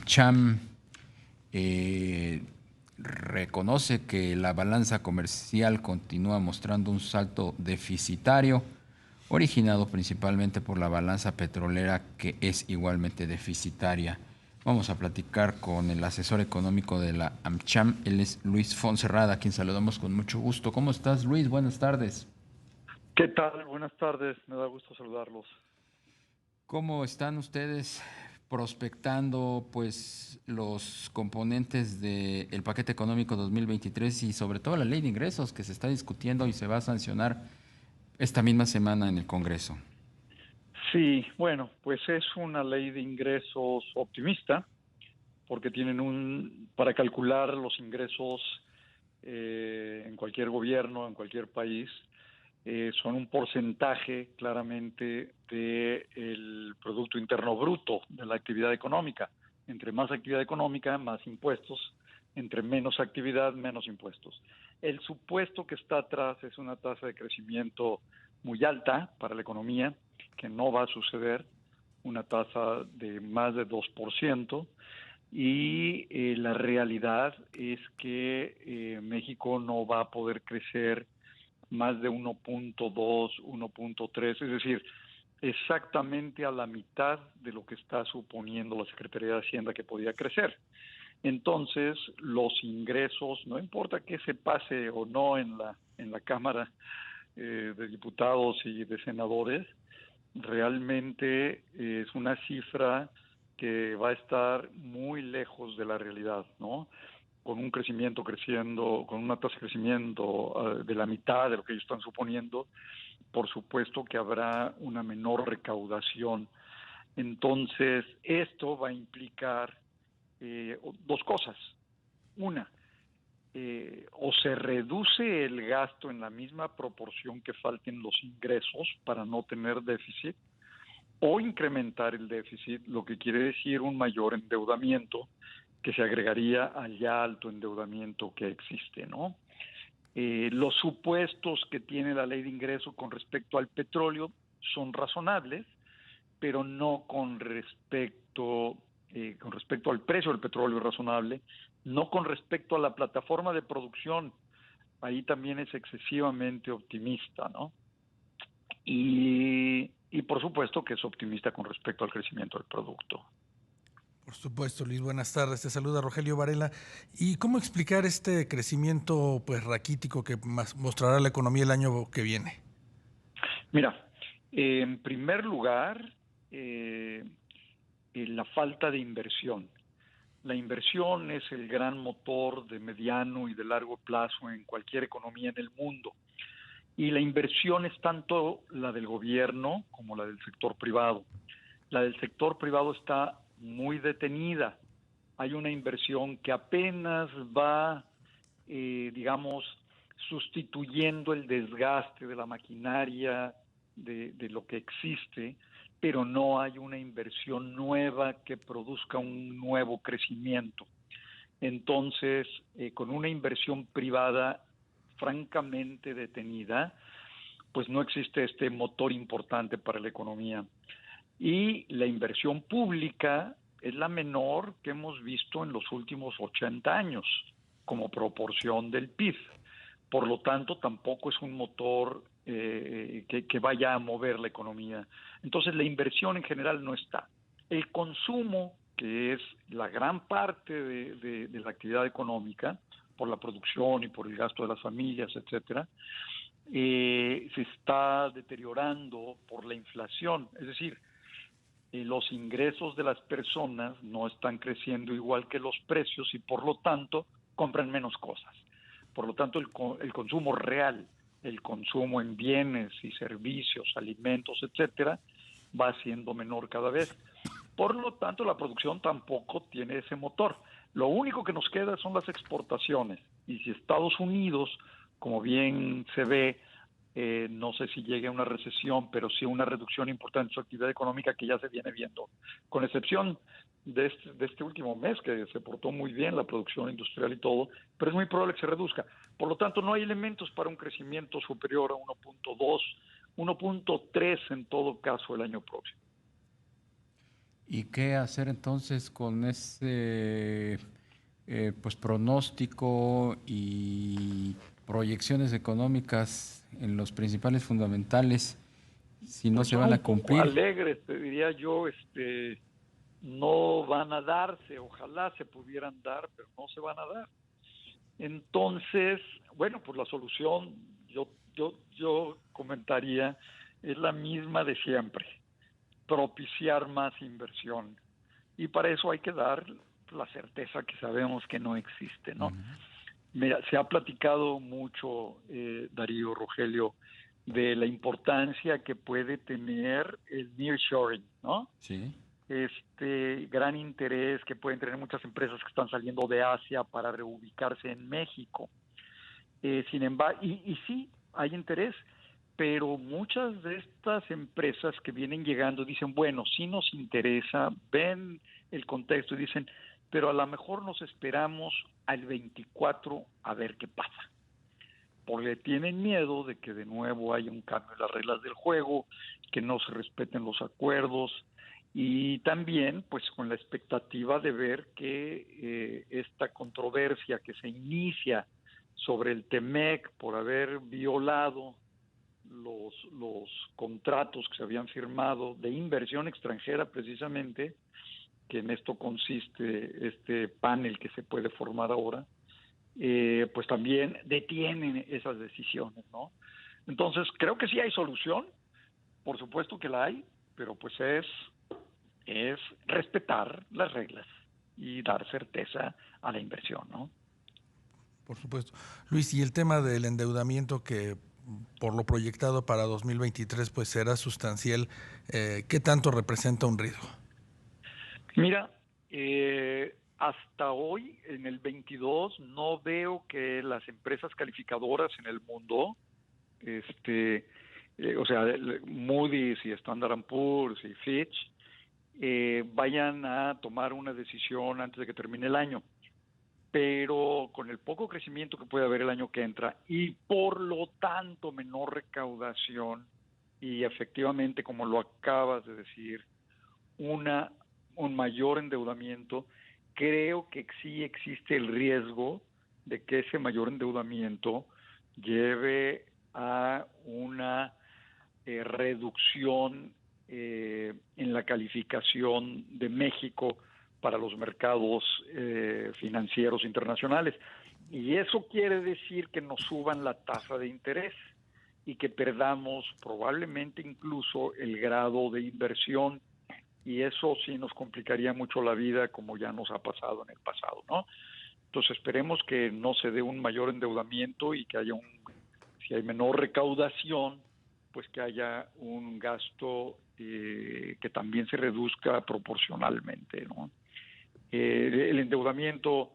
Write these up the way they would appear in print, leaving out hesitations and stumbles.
AmCham reconoce que la balanza comercial continúa mostrando un salto deficitario, originado principalmente por la balanza petrolera, que es igualmente deficitaria. Vamos a platicar con el asesor económico de la AmCham, él es Luis Fonserrada, a quien saludamos con mucho gusto. ¿Cómo estás, Luis? Buenas tardes. ¿Qué tal? Buenas tardes, me da gusto saludarlos. ¿Cómo están ustedes prospectando pues los componentes del paquete económico 2023 y sobre todo la ley de ingresos que se está discutiendo y se va a sancionar esta misma semana en el Congreso? Sí, bueno, pues es una ley de ingresos optimista, porque tienen para calcular los ingresos en cualquier gobierno, en cualquier país, son un porcentaje claramente del Producto Interno Bruto de la actividad económica. Entre más actividad económica, más impuestos; entre menos actividad, menos impuestos. El supuesto que está atrás es una tasa de crecimiento muy alta para la economía, que no va a suceder, una tasa de más de 2%, y la realidad es que México no va a poder crecer más de 1.2, 1.3, es decir, exactamente a la mitad de lo que está suponiendo la Secretaría de Hacienda que podía crecer. Entonces, los ingresos, no importa que se pase o no en la Cámara de Diputados y de Senadores, realmente es una cifra que va a estar muy lejos de la realidad, ¿no? Con un crecimiento creciendo, con una tasa de crecimiento de la mitad de lo que ellos están suponiendo, por supuesto que habrá una menor recaudación. Entonces, esto va a implicar dos cosas. Una, o se reduce el gasto en la misma proporción que falten los ingresos para no tener déficit, o incrementar el déficit, lo que quiere decir un mayor endeudamiento que se agregaría al ya alto endeudamiento que existe, ¿no? Los supuestos que tiene la ley de ingreso con respecto al petróleo son razonables, pero no con respecto al precio del petróleo es razonable, no con respecto a la plataforma de producción. Ahí también es excesivamente optimista, ¿no? Y por supuesto que es optimista con respecto al crecimiento del producto. Por supuesto, Luis, buenas tardes. Te saluda Rogelio Varela. ¿Y cómo explicar este crecimiento pues raquítico que mostrará la economía el año que viene? Mira, en primer lugar, eh, la falta de inversión. La inversión es el gran motor de mediano y de largo plazo en cualquier economía en el mundo. Y la inversión es tanto la del gobierno como la del sector privado. La del sector privado está muy detenida. Hay una inversión que apenas va, digamos, sustituyendo el desgaste de la maquinaria, de lo que existe, pero no hay una inversión nueva que produzca un nuevo crecimiento. Entonces, con una inversión privada francamente detenida, pues no existe este motor importante para la economía. Y la inversión pública es la menor que hemos visto en los últimos 80 años como proporción del PIB. Por lo tanto, tampoco es un motor que vaya a mover la economía. Entonces, la inversión en general no está. El consumo, que es la gran parte de la actividad económica, por la producción y por el gasto de las familias, etcétera, se está deteriorando por la inflación. Es decir, los ingresos de las personas no están creciendo igual que los precios y por lo tanto compran menos cosas. Por lo tanto, el consumo real, el consumo en bienes y servicios, alimentos, etcétera, va siendo menor cada vez. Por lo tanto, la producción tampoco tiene ese motor. Lo único que nos queda son las exportaciones. Y si Estados Unidos, como bien se ve, no sé si llegue a una recesión, pero sí a una reducción importante de su actividad económica que ya se viene viendo, con excepción de este último mes, que se portó muy bien la producción industrial y todo, pero es muy probable que se reduzca. Por lo tanto, no hay elementos para un crecimiento superior a 1.2, 1.3 en todo caso el año próximo. ¿Y qué hacer entonces con ese pues pronóstico y proyecciones económicas en los principales fundamentales si no Pues se son van a un poco cumplir? alegres, te diría yo, no van a darse, ojalá se pudieran dar, pero no se van a dar. Entonces, bueno, pues la solución, yo comentaría, es la misma de siempre, propiciar más inversión. Y para eso hay que dar la certeza que sabemos que no existe, ¿no? Ujú. Mira, se ha platicado mucho, Darío, Rogelio, de la importancia que puede tener el nearshoring, ¿no? Sí. Este gran interés que pueden tener muchas empresas que están saliendo de Asia para reubicarse en México. Sin embargo, y sí, hay interés, pero muchas de estas empresas que vienen llegando dicen, bueno, sí nos interesa, ven el contexto y dicen, pero a lo mejor nos esperamos al 24 a ver qué pasa, porque tienen miedo de que de nuevo haya un cambio en las reglas del juego, que no se respeten los acuerdos y también pues con la expectativa de ver que esta controversia que se inicia sobre el TEMEC por haber violado los contratos que se habían firmado de inversión extranjera precisamente, que en esto consiste este panel que se puede formar ahora, pues también detienen esas decisiones, ¿no? Entonces, creo que sí hay solución, por supuesto que la hay, pero pues es respetar las reglas y dar certeza a la inversión, ¿no? Por supuesto. Luis, y el tema del endeudamiento que por lo proyectado para 2023 pues será sustancial, ¿qué tanto representa un riesgo? Mira, hasta hoy, en el 22, no veo que las empresas calificadoras en el mundo, o sea, Moody's y Standard Poor's y Fitch, vayan a tomar una decisión antes de que termine el año. Pero con el poco crecimiento que puede haber el año que entra y por lo tanto menor recaudación y efectivamente, como lo acabas de decir, una un mayor endeudamiento, creo que sí existe el riesgo de que ese mayor endeudamiento lleve a una reducción en la calificación de México para los mercados financieros internacionales. Y eso quiere decir que nos suban la tasa de interés y que perdamos probablemente incluso el grado de inversión, y eso sí nos complicaría mucho la vida, como ya nos ha pasado en el pasado, ¿no? Entonces esperemos que no se dé un mayor endeudamiento y que haya si hay menor recaudación, pues que haya un gasto que también se reduzca proporcionalmente, ¿no? El endeudamiento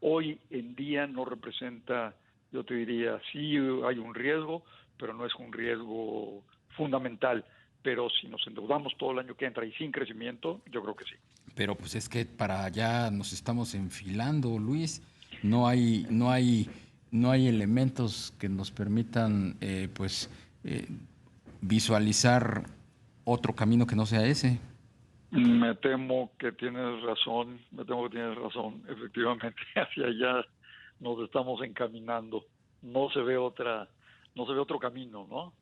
hoy en día no representa, yo te diría, sí hay un riesgo, pero no es un riesgo fundamental. Pero si nos endeudamos todo el año que entra y sin crecimiento, yo creo que sí. Pero pues es que para allá nos estamos enfilando, Luis. No hay elementos que nos permitan pues eh, visualizar otro camino que no sea ese. Me temo que tienes razón, efectivamente, hacia allá nos estamos encaminando. No se ve no se ve otro camino, ¿no?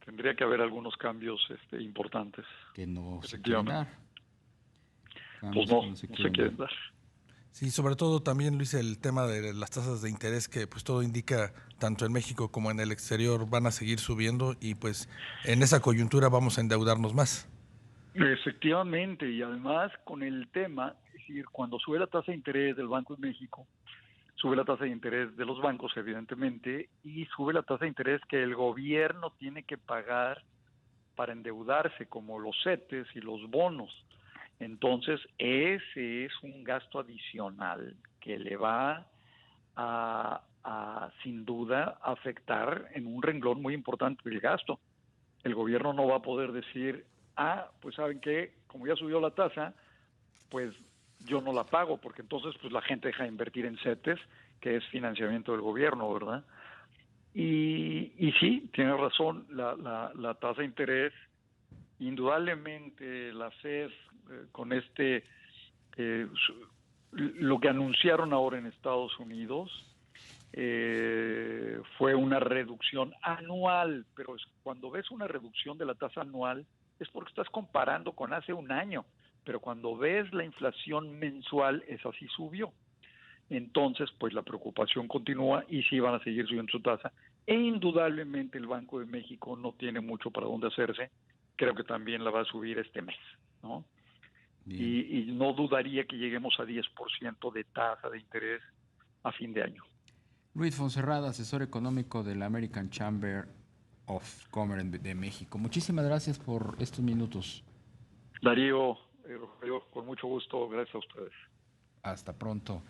Tendría que haber algunos cambios importantes, Que no se quieren efectivamente. dar. Pues Cambios no, que no se no se quieren dar. quieren dar. Sí, sobre todo también, Luis, el tema de las tasas de interés que pues todo indica, tanto en México como en el exterior, van a seguir subiendo y pues en esa coyuntura vamos a endeudarnos más. Efectivamente, y además con el tema, es decir, cuando sube la tasa de interés del Banco de México, sube la tasa de interés de los bancos, evidentemente, y sube la tasa de interés que el gobierno tiene que pagar para endeudarse, como los CETES y los bonos. Entonces, ese es un gasto adicional que le va sin duda, afectar en un renglón muy importante del gasto. El gobierno no va a poder decir, pues saben que como ya subió la tasa, pues yo no la pago, porque entonces pues la gente deja de invertir en CETES, que es financiamiento del gobierno, ¿verdad? Y sí, tiene razón, la tasa de interés, indudablemente la FED con lo que anunciaron ahora en Estados Unidos fue una reducción anual, pero cuando ves una reducción de la tasa anual es porque estás comparando con hace un año, pero cuando ves la inflación mensual, esa sí subió. Entonces, pues la preocupación continúa y sí van a seguir subiendo su tasa. E indudablemente el Banco de México no tiene mucho para dónde hacerse. Creo que también la va a subir este mes, ¿no? Y no dudaría que lleguemos a 10% de tasa de interés a fin de año. Luis Fonserrada, asesor económico de la American Chamber of Commerce de México. Muchísimas gracias por estos minutos. Darío, Rogelio, con mucho gusto, gracias a ustedes. Hasta pronto.